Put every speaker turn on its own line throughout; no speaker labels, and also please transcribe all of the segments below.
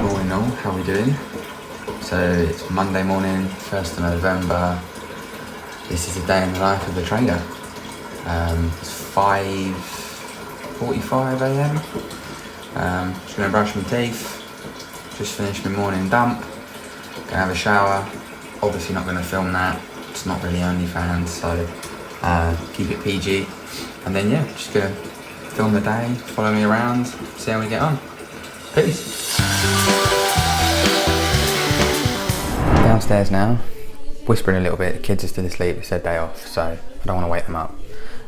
Morning all, how are we doing? So it's Monday morning, 1st of November. This is a day in the life of a trader. It's 5:45 AM. Just gonna brush my teeth, just finished my morning dump, gonna have a shower. Obviously not gonna film that, it's not really OnlyFans, so keep it PG. And then yeah, just gonna film the day, follow me around, see how we get on. Peace. Downstairs now, whispering a little bit. The kids are still asleep, it's their day off, so I don't want to wake them up.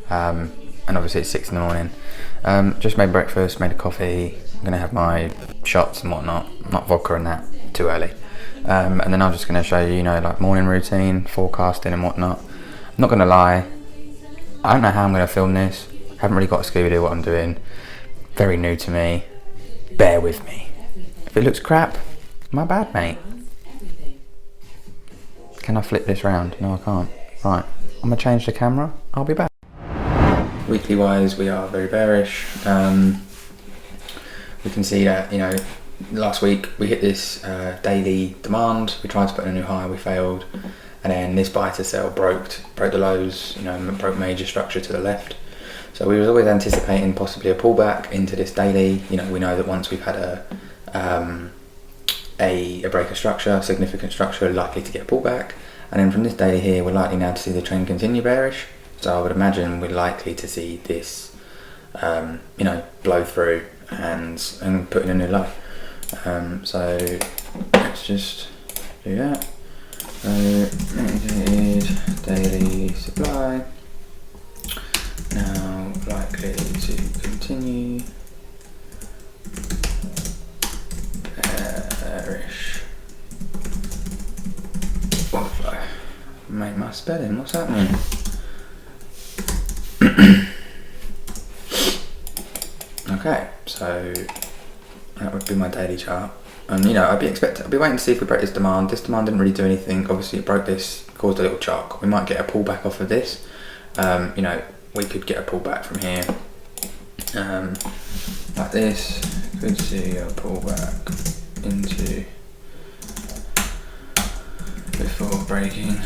And obviously it's 6 in the morning. Just made breakfast, made a coffee. I'm gonna have my shots and whatnot, not vodka and that, too early. And then I'm just gonna show you, like morning routine, forecasting and whatnot. I'm not gonna lie, I don't know how I'm gonna film this. Haven't really got a Scooby-Doo what I'm doing. Very new to me. Bear with me. If it looks crap, my bad, mate. Can I flip this round? No, I can't. Right, I'm gonna change the camera. I'll be back. Weekly wise, we are very bearish. We can see that, last week we hit this daily demand. We tried to put in a new high, we failed. And then this buy to sell broke the lows, broke major structure to the left. So we was always anticipating possibly a pullback into this daily. We know that once we've had a break of structure, significant structure, likely to get a pullback. And then from this daily here, we're likely now to see the trend continue bearish. So I would imagine we're likely to see this, blow through and put in a new low. So let's just do that. So indicated daily supply. Now likely to continue bearish. Butterfly. Made my spelling, what's happening? Okay, so that would be my daily chart. And I'd be waiting to see if we break this demand. This demand didn't really do anything. Obviously it broke this, caused a little shock. We might get a pullback off of this. We could get a pullback from here, like this. Could see a pullback into before breaking.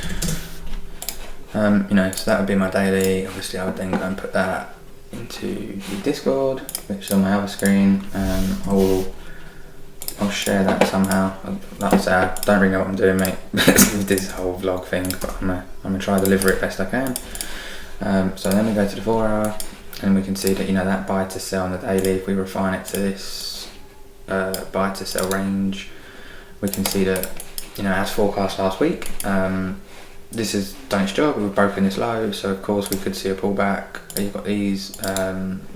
So that would be my daily. Obviously I would then go and put that into the Discord, which is on my other screen. I'll share that somehow. Like I say, I don't really know what I'm doing, mate, with this whole vlog thing, but I'm gonna try to deliver it best I can. So then we go to the 4 hour, and we can see that that buy to sell on the daily, if we refine it to this buy to sell range, we can see that as forecast last week, this has done its job. We've broken this low, so of course we could see a pullback. You've got these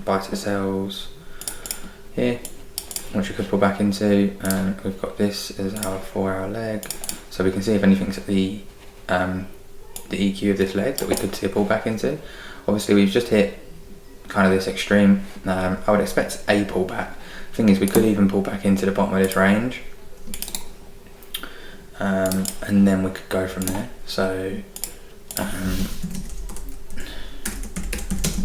buy to sells here, which we could pull back into. We've got this as our 4 hour leg, so we can see if anything's at the EQ of this leg that we could see a pullback into. Obviously we've just hit kind of this extreme. I would expect a pullback. Thing is, we could even pull back into the bottom of this range, and then we could go from there. So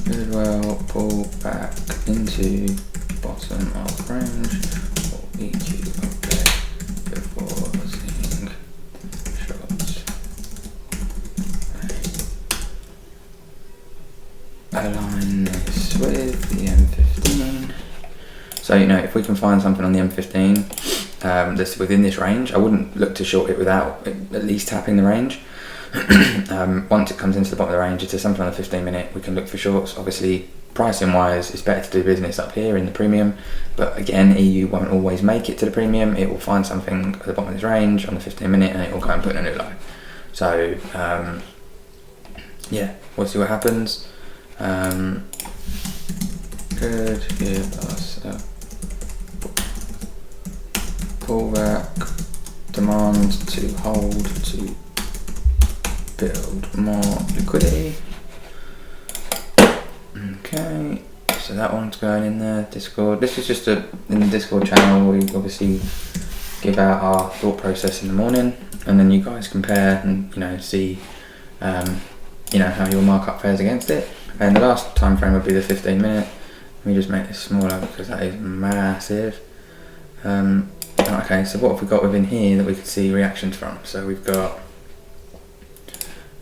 could well pull back into bottom of range or EQ of leg before seeing shots. Align this with the M15. So if we can find something on the M15 that's within this range, I wouldn't look to short it without at least tapping the range. Once it comes into the bottom of the range, if there's something on the 15 minute, we can look for shorts. Obviously pricing wise, it's better to do business up here in the premium, but again, EU won't always make it to the premium. It will find something at the bottom of this range on the 15 minute and it will go and put in a new low. So yeah, we'll see what happens. Could give us a pullback, demand to hold to build more liquidity. Okay, so that one's going in there. Discord. This is just in the Discord channel. We obviously give out our thought process in the morning, and then you guys compare and see how your markup fares against it. And the last time frame would be the 15 minute. Let me just make this smaller because that is massive. Okay, so what have we got within here that we could see reactions from? So we've got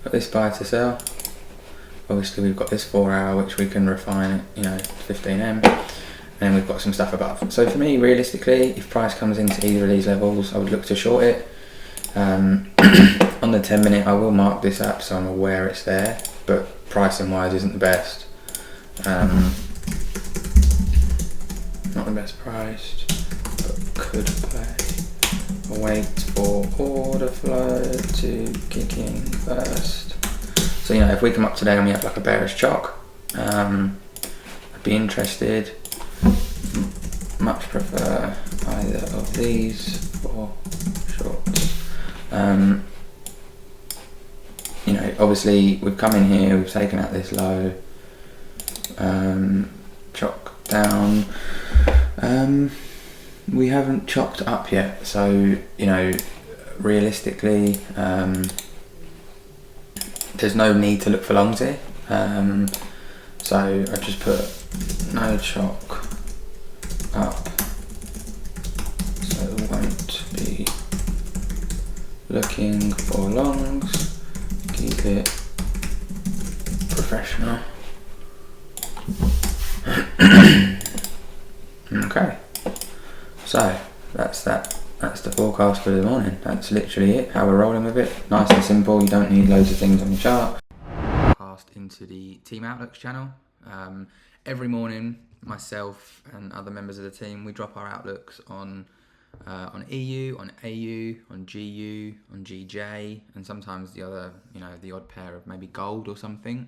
this buy to sell. Obviously we've got this 4 hour which we can refine at, you know, 15M. And we've got some stuff above. So for me, realistically, if price comes into either of these levels, I would look to short it. On the 10 minute, I will mark this up so I'm aware it's there, but pricing wise isn't the best. Not the best priced, but could play. Wait for order flow to kick in first. So, you know, if we come up today and we have like a bearish chock, I'd be interested. Much prefer either of these for shorts. You know, obviously we've come in here, we've taken out this low, chock down. We haven't chopped up yet, so, you know, realistically, there's no need to look for longs here. So I just put no chock up, so won't be looking for longs, keep it professional. Okay, so that's the forecast for the morning. That's literally it, how we're rolling with it. Nice and simple, you don't need loads of things on your chart. Passed into the Team Outlooks channel. Every morning, myself and other members of the team, we drop our outlooks on EU, on AU, on GU, on GJ, and sometimes the other, you know, the odd pair of maybe gold or something.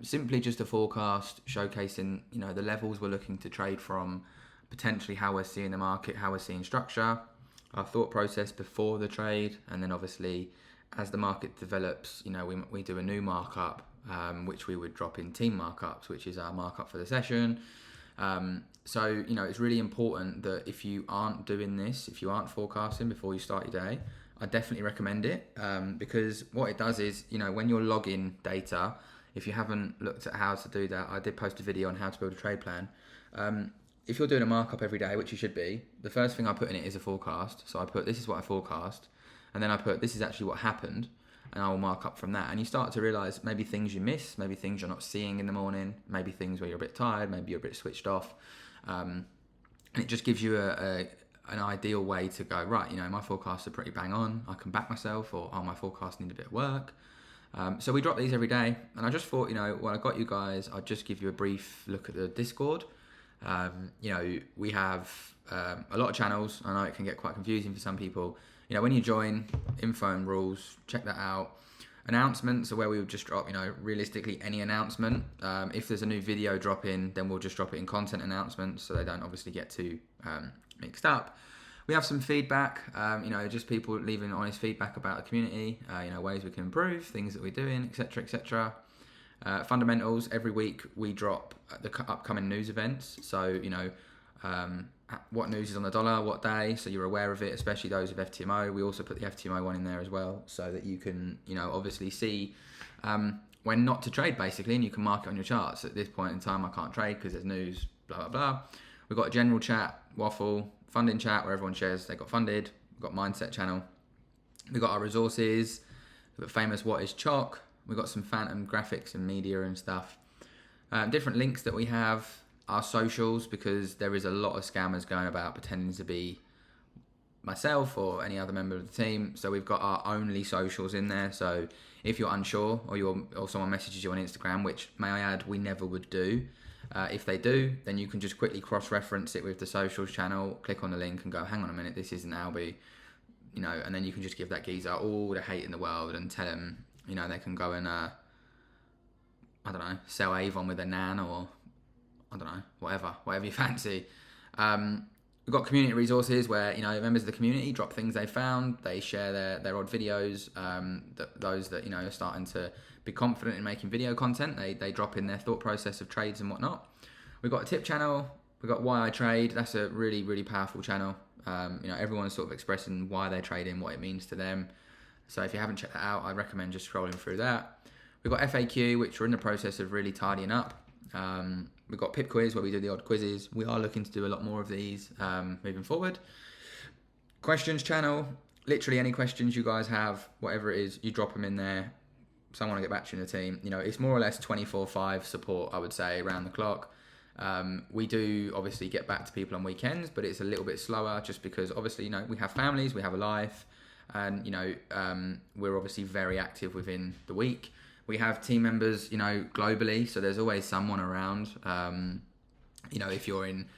Simply just a forecast showcasing, you know, the levels we're looking to trade from, potentially how we're seeing the market, how we're seeing structure, our thought process before the trade, and then obviously as the market develops, you know, we do a new markup, which we would drop in team markups, which is our markup for the session. So, you know, it's really important that if you aren't doing this, if you aren't forecasting before you start your day, I definitely recommend it, because what it does is, you know, when you're logging data, if you haven't looked at how to do that, I did post a video on how to build a trade plan. If you're doing a markup every day, which you should be, the first thing I put in it is a forecast. So I put, this is what I forecast, and then I put, this is actually what happened, and I will mark up from that. And you start to realize maybe things you miss, maybe things you're not seeing in the morning, maybe things where you're a bit tired, maybe you're a bit switched off. And it just gives you an ideal way to go, right, you know, my forecasts are pretty bang on, I can back myself, or oh, my forecasts need a bit of work. So we drop these every day, and I just thought, you know, when I got you guys, I'd just give you a brief look at the Discord. You know, we have a lot of channels. I know it can get quite confusing for some people. You know, when you join, info and rules, check that out. Announcements are where we would just drop, you know, realistically any announcement. If there's a new video drop in, then we'll just drop it in content announcements, so they don't obviously get too mixed up. We have some feedback, you know, just people leaving honest feedback about the community, you know, ways we can improve, things that we're doing, etc., etc. Fundamentals, every week we drop the upcoming news events. So, you know, what news is on the dollar, what day, so you're aware of it, especially those with FTMO. We also put the FTMO one in there as well, so that you can, you know, obviously see when not to trade, basically, and you can mark it on your charts. At this point in time, I can't trade because there's news, blah, blah, blah. We've got a general chat, waffle, funding chat, where everyone shares they got funded. We've got mindset channel. We've got our resources. We've got famous what is chalk. We've got some phantom graphics and media and stuff. Different links that we have, our socials, because there is a lot of scammers going about pretending to be myself or any other member of the team. So we've got our only socials in there. So if you're unsure, or someone messages you on Instagram, which, may I add, we never would do, if they do, then you can just quickly cross-reference it with the socials channel, click on the link and go, hang on a minute, this isn't Albie, you know, and then you can just give that geezer all the hate in the world and tell them, you know, they can go and, I don't know, sell Avon with a nan, or, I don't know, whatever you fancy. We've got community resources where, you know, members of the community drop things they found, they share their odd videos, those that, you know, are starting to be confident in making video content, they drop in their thought process of trades and whatnot. We've got a tip channel, we've got Why I Trade, that's a really, really powerful channel. You know, everyone's sort of expressing why they trade in, what it means to them. So if you haven't checked that out, I recommend just scrolling through that. We've got FAQ, which we're in the process of really tidying up. we've got Pip Quiz where we do the odd quizzes. We are looking to do a lot more of these moving forward. Questions channel, literally any questions you guys have, whatever it is, you drop them in there. Someone will get back to you in the team. You know, it's more or less 24/5 support, I would say, around the clock. We do obviously get back to people on weekends, but it's a little bit slower just because obviously, you know, we have families, we have a life, and, you know, we're obviously very active within the week. We have team members, you know, globally, so there's always someone around. You know, if you're in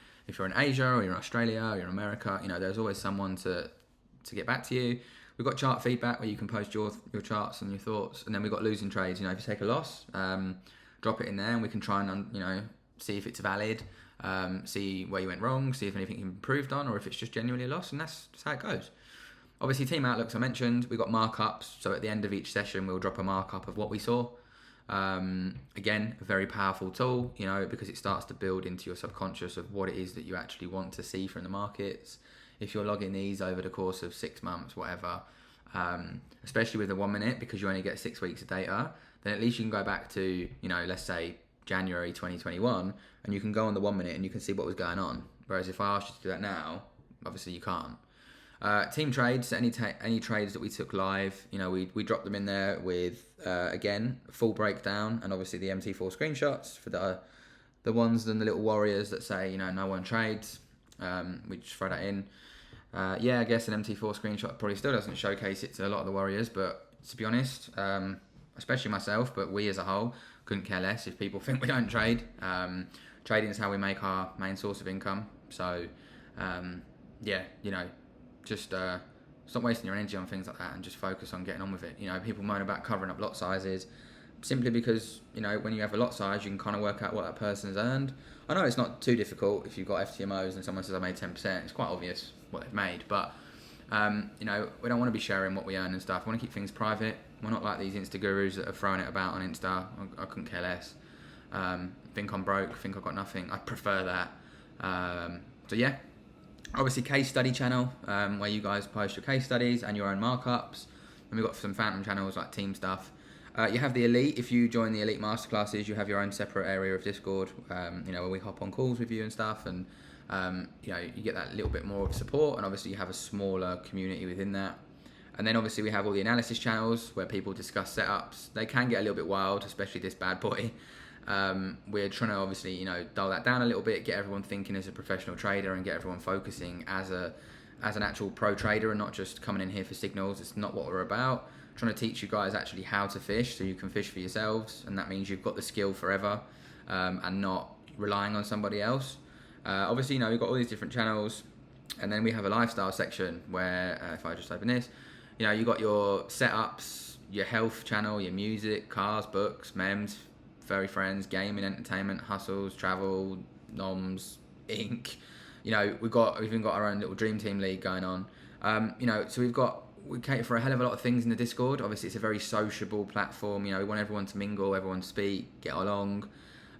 Asia or you're in Australia or you're in America, you know, there's always someone to get back to you. We've got chart feedback where you can post your charts and your thoughts, and then we've got losing trades. You know, if you take a loss, drop it in there, and we can try and, you know, see if it's valid, see where you went wrong, see if anything you improved on, or if it's just genuinely a loss, and that's how it goes. Obviously, team outlooks I mentioned. We've got markups, so at the end of each session, we'll drop a markup of what we saw. Again, a very powerful tool, you know, because it starts to build into your subconscious of what it is that you actually want to see from the markets. If you're logging these over the course of 6 months, whatever, especially with the 1 minute, because you only get 6 weeks of data, then at least you can go back to, you know, let's say January 2021, and you can go on the 1 minute and you can see what was going on. Whereas if I asked you to do that now, obviously you can't. Team trades, any trades that we took live, you know, we dropped them in there with, again, full breakdown, and obviously the MT4 screenshots for the ones and the little warriors that say, you know, no one trades. We just throw that in. Yeah, I guess an MT4 screenshot probably still doesn't showcase it to a lot of the warriors, but to be honest, especially myself, but we as a whole, couldn't care less if people think we don't trade. Trading is how we make our main source of income. So, yeah, you know, just stop wasting your energy on things like that and just focus on getting on with it. You know, people moan about covering up lot sizes simply because, you know, when you have a lot size, you can kind of work out what that person has earned. I know it's not too difficult if you've got FTMOs and someone says I made 10%. It's quite obvious what they've made, but you know, we don't want to be sharing what we earn and stuff. We want to keep things private. We're not like these Insta gurus that are throwing it about on Insta. I couldn't care less. Think I'm broke, think I've got nothing. I prefer that. So yeah, obviously case study channel, where you guys post your case studies and your own markups. And we've got some phantom channels like team stuff. You have the elite. If you join the elite masterclasses, you have your own separate area of Discord, you know, where we hop on calls with you and stuff, and you know, you get that little bit more of support, and obviously you have a smaller community within that. And then obviously we have all the analysis channels where people discuss setups. They can get a little bit wild, especially this bad boy. We're trying to obviously, you know, dull that down a little bit, get everyone thinking as a professional trader, and get everyone focusing as an actual pro trader, and not just coming in here for signals. It's not what we're about. Trying to teach you guys actually how to fish, so you can fish for yourselves, and that means you've got the skill forever, and not relying on somebody else. Obviously, you know, we've got all these different channels, and then we have a lifestyle section where, if I just open this, you know, you got your setups, your health channel, your music, cars, books, memes, furry friends, gaming, entertainment, hustles, travel, noms, ink. You know, we've even got our own little dream team league going on. You know, so we cater for a hell of a lot of things in the Discord. Obviously, it's a very sociable platform. You know, we want everyone to mingle, everyone to speak, get along.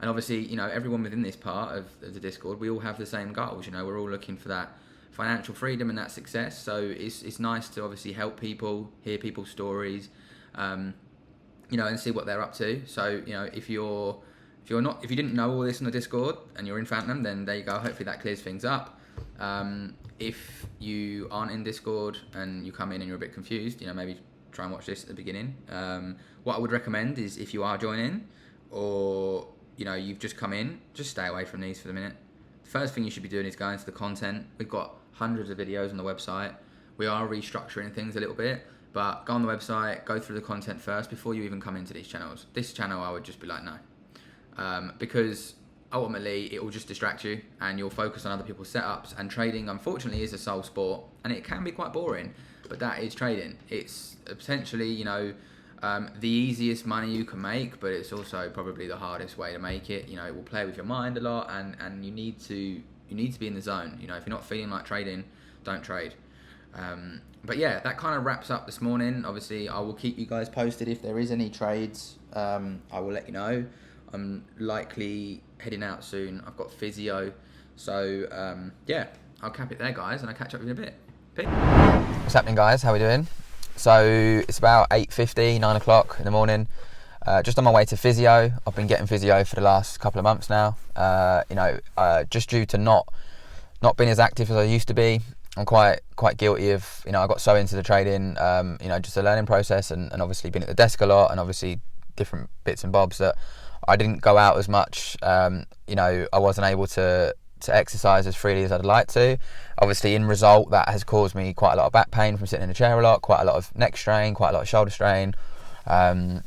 And obviously, you know, everyone within this part of the Discord, we all have the same goals. You know, we're all looking for that financial freedom and that success. So it's nice to obviously help people, hear people's stories, you know, and see what they're up to. So, you know, if you didn't know all this on the Discord and you're in Phantom, then there you go. Hopefully that clears things up. If you aren't in Discord and you come in and you're a bit confused, you know, maybe try and watch this at the beginning. What I would recommend is, if you are joining, or, you know, you've just come in, just stay away from these for the minute. The first thing you should be doing is going to the content. We've got hundreds of videos on the website. We are restructuring things a little bit, but go on the website, go through the content first before you even come into these channels. This channel, I would just be like, no. Because ultimately it will just distract you and you'll focus on other people's setups, and trading, unfortunately, is a sole sport, and it can be quite boring, but that is trading. It's potentially, you know, the easiest money you can make, but it's also probably the hardest way to make it. You know, it will play with your mind a lot, and you need to be in the zone. You know, if you're not feeling like trading, don't trade. But yeah, that kind of wraps up this morning. Obviously, I will keep you guys posted if there is any trades. I will let you know. I'm likely heading out soon. I've got physio. So yeah, I'll cap it there, guys, and I'll catch up with you in a bit. Peace. What's happening, guys? How are we doing? So it's about 8:50, 9 o'clock in the morning.
Just on my way to physio. I've been getting physio for the last couple of months now. Just due to not being as active as I used to be. I'm quite guilty of, I got so into the trading, just a learning process, and obviously been at the desk a lot, and obviously different bits and bobs, that I didn't go out as much. I wasn't able to exercise as freely as I'd like to. Obviously, in result, that has caused me quite a lot of back pain from sitting in a chair a lot, quite a lot of neck strain, quite a lot of shoulder strain. Pain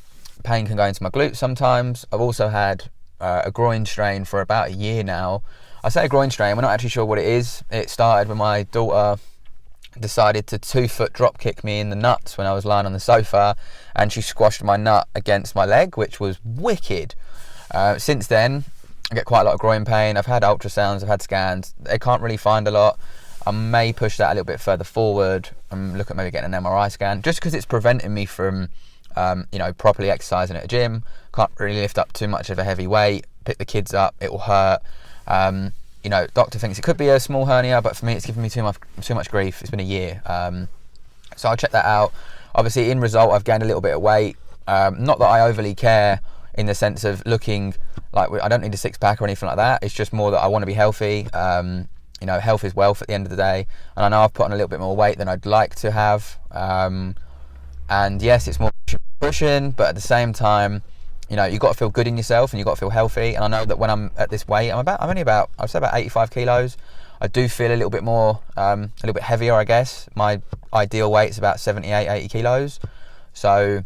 can go into my glutes sometimes. I've also had a groin strain for about a year now. I say a groin strain, we're not actually sure what it is. It started when my daughter decided to 2-foot drop kick me in the nuts when I was lying on the sofa, and she squashed my nut against my leg, which was wicked. Since then, I get quite a lot of groin pain. I've had ultrasounds, I've had scans. They can't really find a lot. I may push that a little bit further forward and look at maybe getting an MRI scan, just because it's preventing me from properly exercising at a gym. Can't really lift up too much of a heavy weight, pick the kids up, it will hurt. Doctor thinks it could be a small hernia, but for me it's given me too much grief. It's been a year. So I'll check that out. Obviously, in result, I've gained a little bit of weight. Not that I overly care in the sense of looking like, I don't need a six-pack or anything like that. It's just more that I want to be healthy. Health is wealth at the end of the day. And I know I've put on a little bit more weight than I'd like to have. And yes, it's more pushing, but at the same time, you've got to feel good in yourself, and you've got to feel healthy. And I know that when I'm at this weight, I'd say about 85 kilos. I do feel a little bit more, a little bit heavier, I guess. My ideal weight is about 78, 80 kilos. So,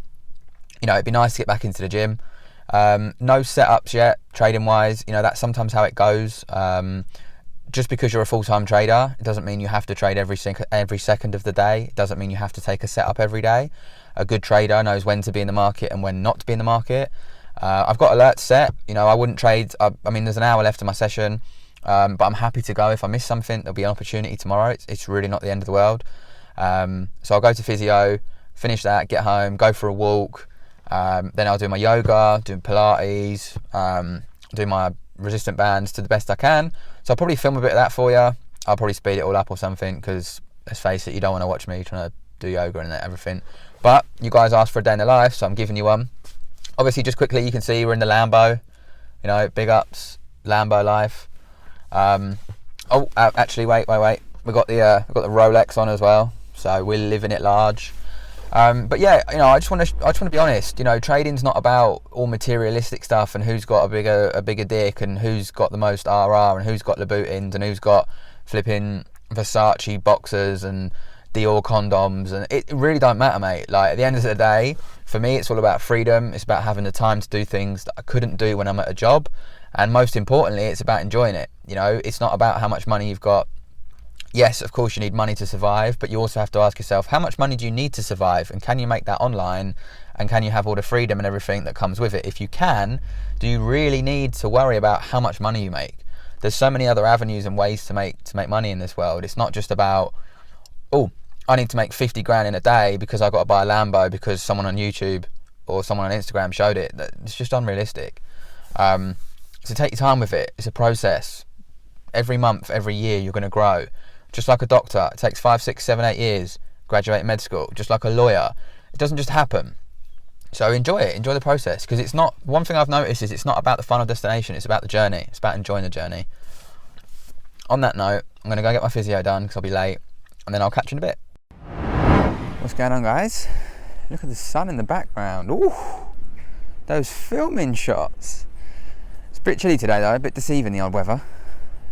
it'd be nice to get back into the gym. No setups yet, trading wise. That's sometimes how it goes. Just because you're a full-time trader, it doesn't mean you have to trade every second of the day. It doesn't mean you have to take a setup every day. A good trader knows when to be in the market and when not to be in the market. I've got alerts set. I wouldn't trade. There's an hour left of my session, but I'm happy to go. If I miss something, there'll be an opportunity tomorrow. It's really not the end of the world. So I'll go to physio, finish that, get home, go for a walk. Then I'll do my yoga, do Pilates, do my resistant bands to the best I can. So I'll probably film a bit of that for you. I'll probably speed it all up or something, because let's face it, you don't want to watch me trying to do yoga and everything. But you guys asked for a day in the life, so I'm giving you one. Obviously, just quickly, you can see we're in the Lambo. Big ups, Lambo life. Actually, wait. We've got the Rolex on as well, so we're living it large. But yeah, I just want to be honest. Trading's not about all materialistic stuff and who's got a bigger dick and who's got the most RR and who's got Louboutins and who's got flipping Versace boxers and Dior condoms, and it really don't matter, mate. Like, at the end of the day, for me, it's all about freedom. It's about having the time to do things that I couldn't do when I'm at a job, and most importantly, it's about enjoying it. It's not about how much money you've got. Yes, of course you need money to survive, but you also have to ask yourself, how much money do you need to survive, and can you make that online, and can you have all the freedom and everything that comes with it? If you can, do you really need to worry about how much money you make? There's so many other avenues and ways to make money in this world. It's not just about, I need to make 50 grand in a day because I got to buy a Lambo because someone on YouTube or someone on Instagram showed it. It's just unrealistic. So take your time with it. It's a process. Every month, every year, you're going to grow. Just like a doctor, it takes 5, 6, 7, 8 years, graduate med school. Just like a lawyer, it doesn't just happen. So enjoy it, enjoy the process, because it's not, one thing I've noticed is it's not about the final destination, it's about the journey. It's about enjoying the journey. On that note, I'm going to go get my physio done because I'll be late, and then I'll catch you in a bit. What's going on, guys? Look at the sun in the background. Ooh, those filming shots. It's a bit chilly today though, a bit deceiving, the odd weather.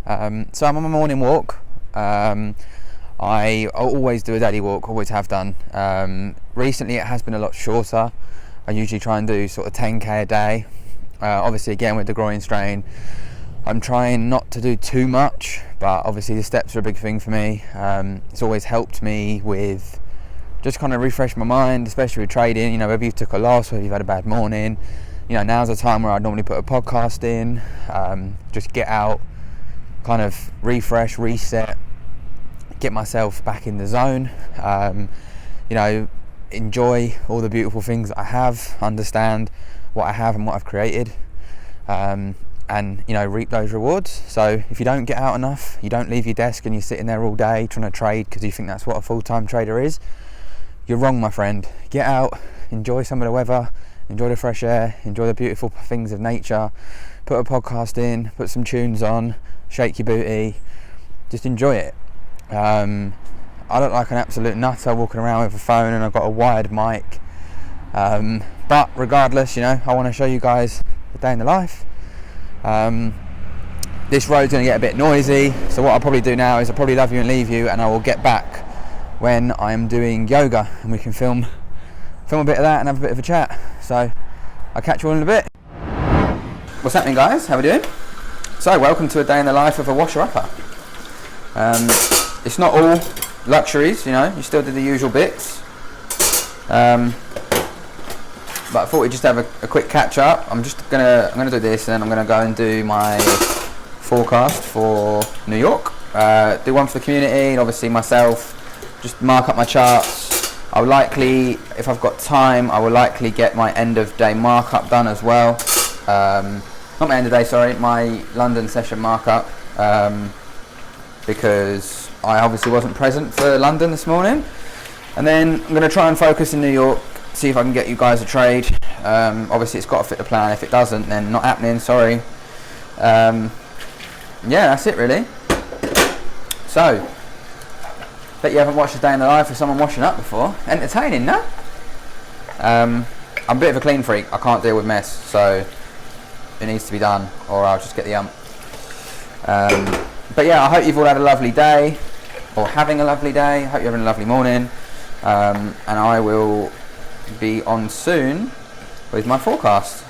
So I'm on my morning walk. I always do a daily walk, always have done. Recently it has been a lot shorter. I usually try and do sort of 10k a day. Obviously, again, with the groin strain, I'm trying not to do too much, but obviously the steps are a big thing for me. It's always helped me with just kind of refresh my mind, especially with trading. Whether you took a loss, whether you've had a bad morning, now's a time where I'd normally put a podcast in, just get out, kind of refresh, reset, get myself back in the zone, enjoy all the beautiful things that I have, understand what I have and what I've created, and reap those rewards. So if you don't get out enough, you don't leave your desk and you're sitting there all day trying to trade because you think that's what a full-time trader is, you're wrong, my friend. Get out, enjoy some of the weather, enjoy the fresh air, enjoy the beautiful things of nature, put a podcast in, put some tunes on, shake your booty, just enjoy it. I look like an absolute nutter walking around with a phone, and I've got a wired mic, but regardless, I want to show you guys the day in the life. This road's going to get a bit noisy, so what I'll probably do now is I'll probably love you and leave you, and I will get back when I'm doing yoga and we can film a bit of that and have a bit of a chat. So I'll catch you all in a bit. What's happening, guys? How we doing? So welcome to a day in the life of a washer-upper. It's not all luxuries, you still do the usual bits, but I thought we'd just have a quick catch up. I'm gonna do this, and then I'm gonna go and do my forecast for New York, do one for the community, and obviously myself, just mark up my charts. I'll likely, if I've got time, I will likely get my end of day markup done as well. Not my end of day, sorry, my London session markup, because I obviously wasn't present for London this morning. And then I'm going to try and focus in New York, see if I can get you guys a trade. Obviously it's got to fit the plan. If it doesn't, then not happening, sorry. Yeah, that's it really. So, bet you haven't watched a day in the life of someone washing up before. Entertaining, no? I'm a bit of a clean freak. I can't deal with mess, so it needs to be done, or I'll just get the ump. But yeah, I hope you've all had a lovely day, or having a lovely day. I hope you're having a lovely morning, and I will be on soon with my forecast.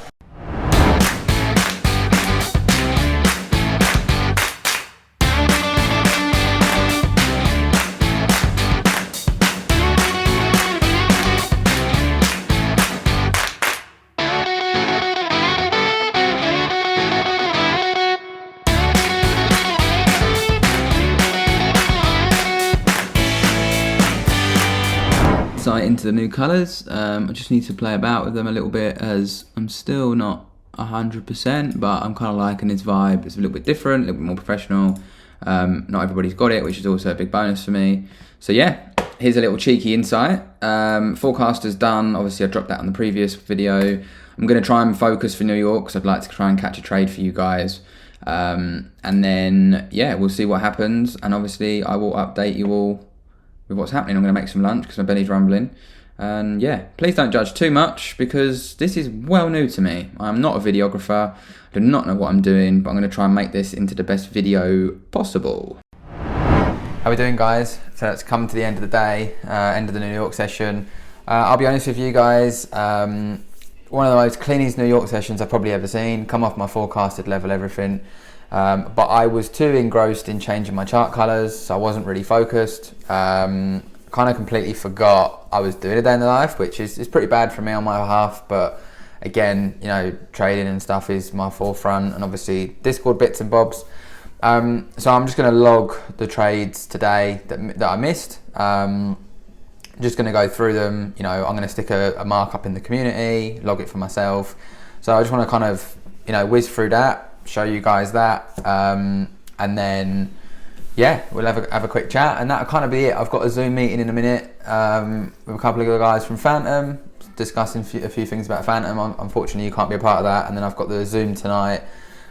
Into the new colours. I just need to play about with them a little bit, as I'm still not 100%, but I'm kind of liking this vibe. It's a little bit different, a little bit more professional. Not everybody's got it, which is also a big bonus for me. So yeah, here's a little cheeky insight. Forecast is done. Obviously I dropped that on the previous video. I'm going to try and focus for New York, because I'd like to try and catch a trade for you guys. And then yeah, we'll see what happens, and obviously I will update you all with what's happening. I'm going to make some lunch because my belly's rumbling, and yeah, please don't judge too much, because this is well new to me. I'm not a videographer, I do not know what I'm doing, but I'm going to try and make this into the best video possible. How we doing, guys? So it's come to the end of the day, end of the New York session. I'll be honest with you guys, one of the most cleanest New York sessions I've probably ever seen. Come off my forecasted level, everything. But I was too engrossed in changing my chart colours, so I wasn't really focused. Kind of completely forgot I was doing a day in the life, which is pretty bad for me on my behalf. But again, trading and stuff is my forefront, and obviously Discord bits and bobs. So I'm just going to log the trades today that I missed. Just going to go through them. I'm going to stick a markup in the community, log it for myself. So I just want to kind of whiz through that, show you guys that, and then yeah, we'll have a quick chat, and that'll kind of be it. I've got a Zoom meeting in a minute with a couple of the guys from Phantom, discussing a few things about Phantom. Unfortunately you can't be a part of that. And then I've got the Zoom tonight,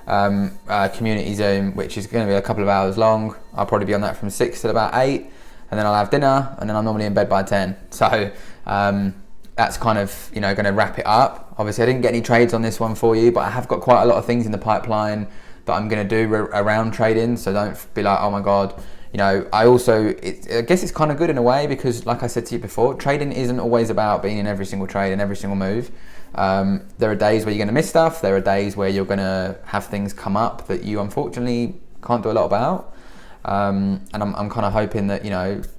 community Zoom, which is going to be a couple of hours long. I'll probably be on that from 6 till about 8, and then I'll have dinner, and then I'm normally in bed by 10. So that's kind of going to wrap it up. Obviously I didn't get any trades on this one for you, but I have got quite a lot of things in the pipeline that I'm going to do around trading, so don't be like, oh my god. I guess it's kind of good in a way, because like I said to you before, trading isn't always about being in every single trade and every single move. There are days where you're going to miss stuff. There are days where you're going to have things come up that you unfortunately can't do a lot about, and I'm kind of hoping that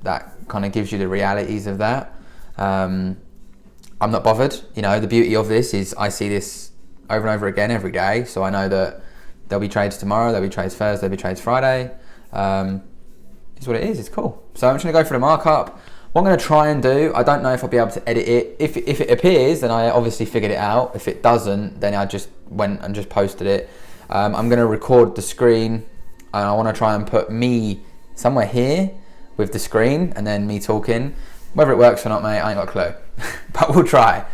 that kind of gives you the realities of that. I'm not bothered. The beauty of this is I see this over and over again every day, so I know that there'll be trades tomorrow, there'll be trades Thursday, there'll be trades Friday. It's what it is. It's cool. So I'm just going to go for the markup. What I'm going to try and do, I don't know if I'll be able to edit it. If it appears, then I obviously figured it out. If it doesn't, then I just went and just posted it. I'm going to record the screen, and I want to try and put me somewhere here with the screen, and then me talking. Whether it works or not, mate, I ain't got a clue, but we'll try.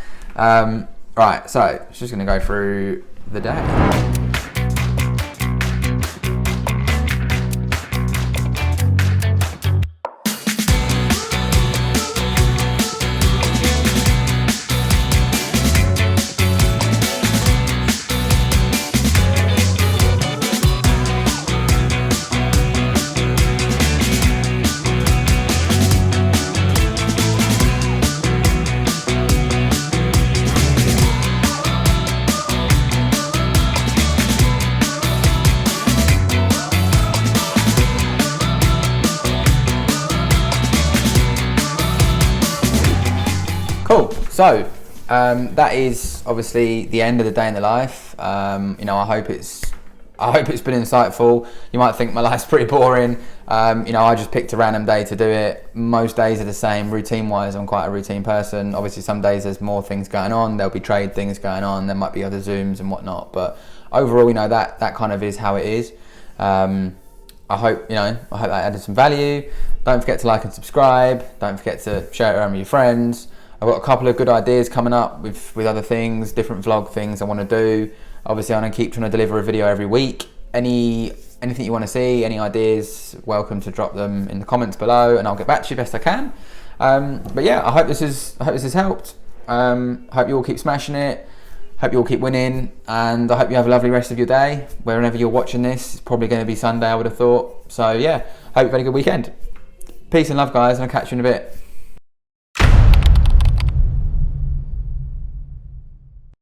Right, so it's just going to go through the day. Cool. So that is obviously the end of the day in the life. You know, I hope it's been insightful. You might think my life's pretty boring. You know, I just picked a random day to do it. Most days are the same. Routine-wise, I'm quite a routine person. Obviously, some days there's more things going on. There'll be trade things going on. There might be other Zooms and whatnot. But overall, you know, that kind of is how it is. I hope that added some value. Don't forget to like and subscribe. Don't forget to share it around with your friends. I've got a couple of good ideas coming up with other things, different vlog things I want to do. Obviously, I'm going to keep trying to deliver a video every week. Anything you want to see, any ideas, welcome to drop them in the comments below, and I'll get back to you best I can. But yeah, I hope this has helped. Hope you all keep smashing it. Hope you all keep winning, and I hope you have a lovely rest of your day. Wherever you're watching this, it's probably going to be Sunday, I would have thought. So yeah, hope you've had a good weekend. Peace and love, guys, and I'll catch you in a bit.